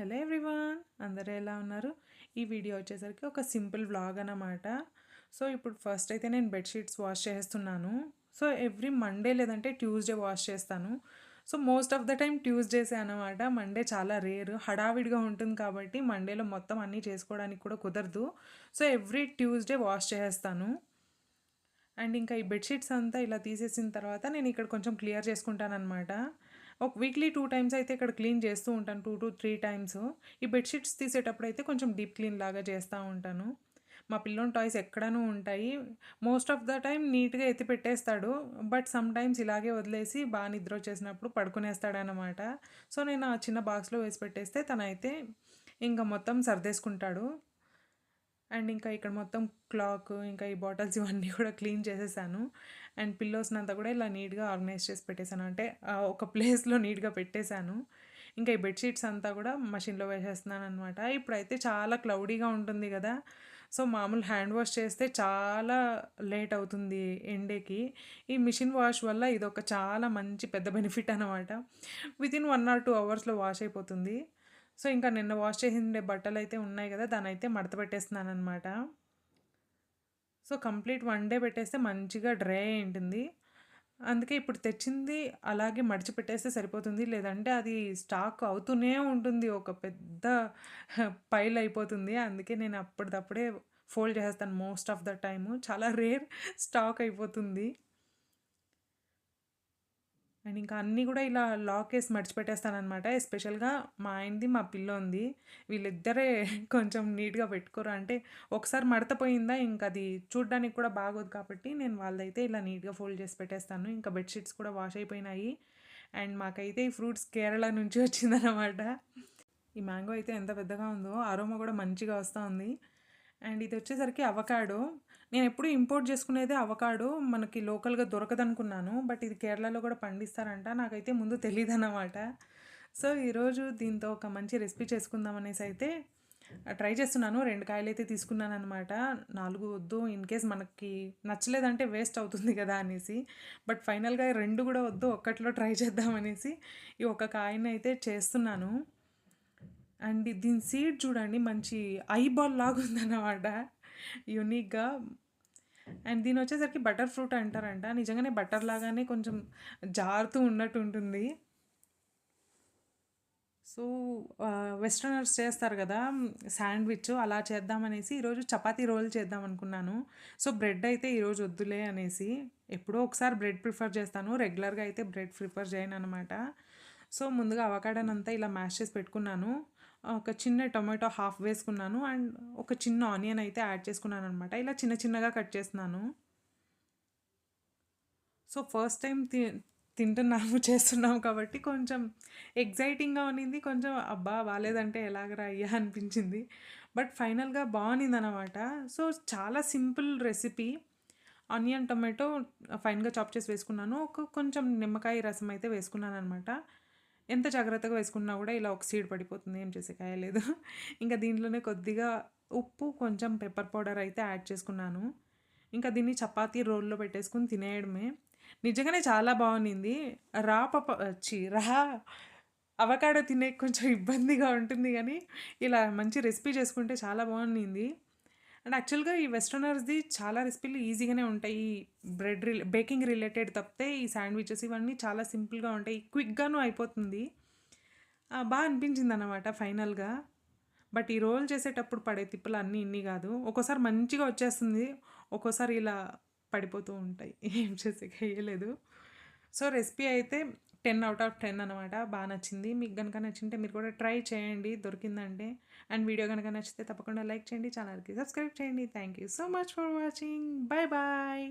Hello everyone, అందరూ ఎలా ఉన్నారు? ఈ వీడియో వచ్చేసరికి ఒక సింపుల్ వ్లాగ్ అన్నమాట. సో ఇప్పుడు ఫస్ట్ అయితే నేను బెడ్షీట్స్ వాష్ చేస్తున్నాను. సో ఎవ్రీ మండే లేదంటే ట్యూస్డే వాష్ చేస్తాను. So most of the time ట్యూస్డేసే అనమాట. మండే చాలా రేర్, హడావిడిగా ఉంటుంది కాబట్టి మండేలో మొత్తం అన్నీ చేసుకోవడానికి కూడా కుదరదు. సో ఎవ్రీ ట్యూస్డే వాష్ చేసేస్తాను. అండ్ ఇంకా ఈ బెడ్షీట్స్ అంతా ఇలా తీసేసిన తర్వాత నేను ఇక్కడ కొంచెం క్లియర్ చేసుకుంటానన్నమాట. ఒక వీక్లీ 2 టైమ్స్ అయితే ఇక్కడ క్లీన్ చేస్తూ ఉంటాను. 2-3 టైమ్స్. ఈ బెడ్షీట్స్ తీసేటప్పుడు అయితే కొంచెం డీప్ క్లీన్ లాగా చేస్తూ ఉంటాను. మా పిల్లోని టాయ్స్ ఎక్కడనూ ఉంటాయి. మోస్ట్ ఆఫ్ ద టైమ్ నీట్గా ఎత్తి పెట్టేస్తాడు. బట్ సమ్ టైమ్స్ ఇలాగే వదిలేసి బాగా నిద్ర వచ్చేసినప్పుడు పడుకునేస్తాడనమాట. సో నేను ఆ చిన్న బాక్స్లో వేసి పెట్టేస్తే తనైతే ఇంకా మొత్తం సర్దేసుకుంటాడు. అండ్ ఇంకా ఇక్కడ మొత్తం క్లాక్, ఇంకా ఈ బాటిల్స్ ఇవన్నీ కూడా క్లీన్ చేసేసాను. అండ్ పిల్లోస్ని అంతా కూడా ఇలా నీట్గా ఆర్గనైజ్ చేసి పెట్టేశాను. అంటే ఒక ప్లేస్లో నీట్గా పెట్టేశాను. ఇంకా ఈ బెడ్షీట్స్ అంతా కూడా మషిన్లో వేసేస్తున్నాను అనమాట. ఇప్పుడైతే చాలా క్లౌడీగా ఉంటుంది కదా. సో మామూలు హ్యాండ్ వాష్ చేస్తే చాలా లేట్ అవుతుంది ఎండేకి. ఈ మిషన్ వాష్ వల్ల ఇదొక చాలా మంచి పెద్ద బెనిఫిట్ అనమాట. వితిన్ 1 or 2 అవర్స్లో వాష్ అయిపోతుంది. సో ఇంకా నిన్న వాష్ చేసిండే బట్టలు అయితే ఉన్నాయి కదా, దానైతే మడత పెట్టేస్తున్నాను అనమాట. సో కంప్లీట్ 1 డే పెట్టేస్తే మంచిగా డ్రై అయి ఉంటుంది. అందుకే ఇప్పుడు తెచ్చింది అలాగే మడిచి పెట్టేస్తే సరిపోతుంది. లేదంటే అది స్టాక్ అవుతూనే ఉంటుంది, ఒక పెద్ద పైల్ అయిపోతుంది. అందుకే నేను అప్పటిదప్పుడే ఫోల్డ్ చేసేస్తాను మోస్ట్ ఆఫ్ ద టైము. చాలా రేర్ స్టాక్ అయిపోతుంది. అండ్ ఇంకా అన్నీ కూడా ఇలా లాక్ వేసి మడిచిపెట్టేస్తానమాట. ఎస్పెషల్గా మా ఆయనది, మా పిల్లోంది. వీళ్ళిద్దరే కొంచెం నీట్గా పెట్టుకోరు. అంటే ఒకసారి మడత పోయిందా ఇంకా అది చూడ్డానికి కూడా బాగోదు కాబట్టి నేను వాళ్ళదైతే ఇలా నీట్గా ఫోల్డ్ చేసి పెట్టేస్తాను. ఇంకా బెడ్షీట్స్ కూడా వాష్ అయిపోయినాయి. అండ్ మాకైతే ఈ ఫ్రూట్స్ కేరళ నుంచి వచ్చిందనమాట. ఈ మ్యాంగో అయితే ఎంత పెద్దగా ఉందో, అరోమా కూడా మంచిగా వస్తూ ఉంది. అండ్ ఇది వచ్చేసరికి అవకాడో. నేను ఎప్పుడు ఇంపోర్ట్ చేసుకునేదే అవకాడో, మనకి లోకల్గా దొరకదనుకున్నాను. బట్ ఇది కేరళలో కూడా పండిస్తారంట, నాకైతే ముందు తెలియదన్నమాట. సో ఈరోజు దీంతో ఒక మంచి రెసిపీ చేసుకుందాం అనేసి అయితే ట్రై చేస్తున్నాను. 2 కాయలు అయితే తీసుకున్నాను అనమాట. 4 వద్దు, ఇన్ కేస్ మనకి నచ్చలేదంటే వేస్ట్ అవుతుంది కదా అనేసి. బట్ ఫైనల్గా 2 కూడా వద్దు, ఒక్కట్లో ట్రై చేద్దాం అనేసి ఈ ఒక కాయని అయితే చేస్తున్నాను. అండ్ దీని సీడ్ చూడండి, మంచి ఐబాల్ లాగా ఉందన్నమాట, యూనిక్గా. అండ్ దీని వచ్చేసరికి బటర్ ఫ్రూట్ అంటారంట. నిజంగానే బటర్ లాగానే కొంచెం జారుతూ ఉన్నట్టు ఉంటుంది. సో వెస్ట్రనర్స్ చేస్తారు కదా శాండ్విచ్, అలా చేద్దామనేసి ఈరోజు చపాతీ రోల్ చేద్దాం అనుకున్నాను. సో బ్రెడ్ అయితే ఈరోజు వద్దులే అనేసి, ఎప్పుడో ఒకసారి బ్రెడ్ ప్రిఫర్ చేస్తాను, రెగ్యులర్గా అయితే బ్రెడ్ ప్రిఫర్ చేయను అనమాట. సో ముందుగా అవకాడోనంతా ఇలా మ్యాష్ చేసి పెట్టుకున్నాను. ఒక చిన్న టొమాటో హాఫ్ వేసుకున్నాను. అండ్ ఒక చిన్న ఆనియన్ అయితే యాడ్ చేసుకున్నాను అనమాట. ఇలా చిన్న చిన్నగా కట్ చేస్తున్నాను. సో ఫస్ట్ టైం తింటున్నాము చేస్తున్నాము కాబట్టి కొంచెం ఎగ్జైటింగ్గా ఉన్నింది. కొంచెం అబ్బా బాగాలేదంటే ఎలాగరా అయ్యా అనిపించింది. బట్ ఫైనల్గా బాగుంది అనమాట. సో చాలా సింపుల్ రెసిపీ. ఆనియన్, టొమాటో ఫైన్గా చాప్ చేసి వేసుకున్నాను. కొంచెం నిమ్మకాయ రసం అయితే వేసుకున్నాను అనమాట. ఎంత జాగ్రత్తగా వేసుకున్నా కూడా ఇలా ఒక సీడ్ పడిపోతుంది, ఏం చేసే కాయలేదు. ఇంకా దీంట్లోనే కొద్దిగా ఉప్పు, కొంచెం పెప్పర్ పౌడర్ అయితే యాడ్ చేసుకున్నాను. ఇంకా దీన్ని చపాతీ రోల్లో పెట్టేసుకుని తినేయడమే. నిజంగానే చాలా బాగుంది. రా అవకాడో తినే కొంచెం ఇబ్బందిగా ఉంటుంది, కానీ ఇలా మంచి రెసిపీ చేసుకుంటే చాలా బాగుంది. అండ్ యాక్చువల్గా ఈ వెస్ట్రనర్స్ది చాలా రెసిపీలు ఈజీగానే ఉంటాయి. ఈ బేకింగ్ రిలేటెడ్ తప్పితే ఈ శాండ్విచెస్ ఇవన్నీ చాలా సింపుల్గా ఉంటాయి, క్విక్గాను అయిపోతుంది. బాగా అనిపించింది అన్నమాట ఫైనల్గా. బట్ ఈ రోల్ చేసేటప్పుడు పడే తిప్పలు అన్నీ ఇన్ని కాదు. ఒక్కోసారి మంచిగా వచ్చేస్తుంది, ఒక్కోసారి ఇలా పడిపోతూ ఉంటాయి, ఏం చేసే వేయలేదు. సో రెసిపీ అయితే 10/10 అనమాట. బాగా నచ్చింది. మీకు కనుక నచ్చింటే మీరు కూడా ట్రై చేయండి దొరికిందంటే. అండ్ వీడియో కనుక నచ్చితే తప్పకుండా లైక్ చేయండి, ఛానల్కి సబ్స్క్రైబ్ చేయండి. Thank you so much for watching. Bye bye.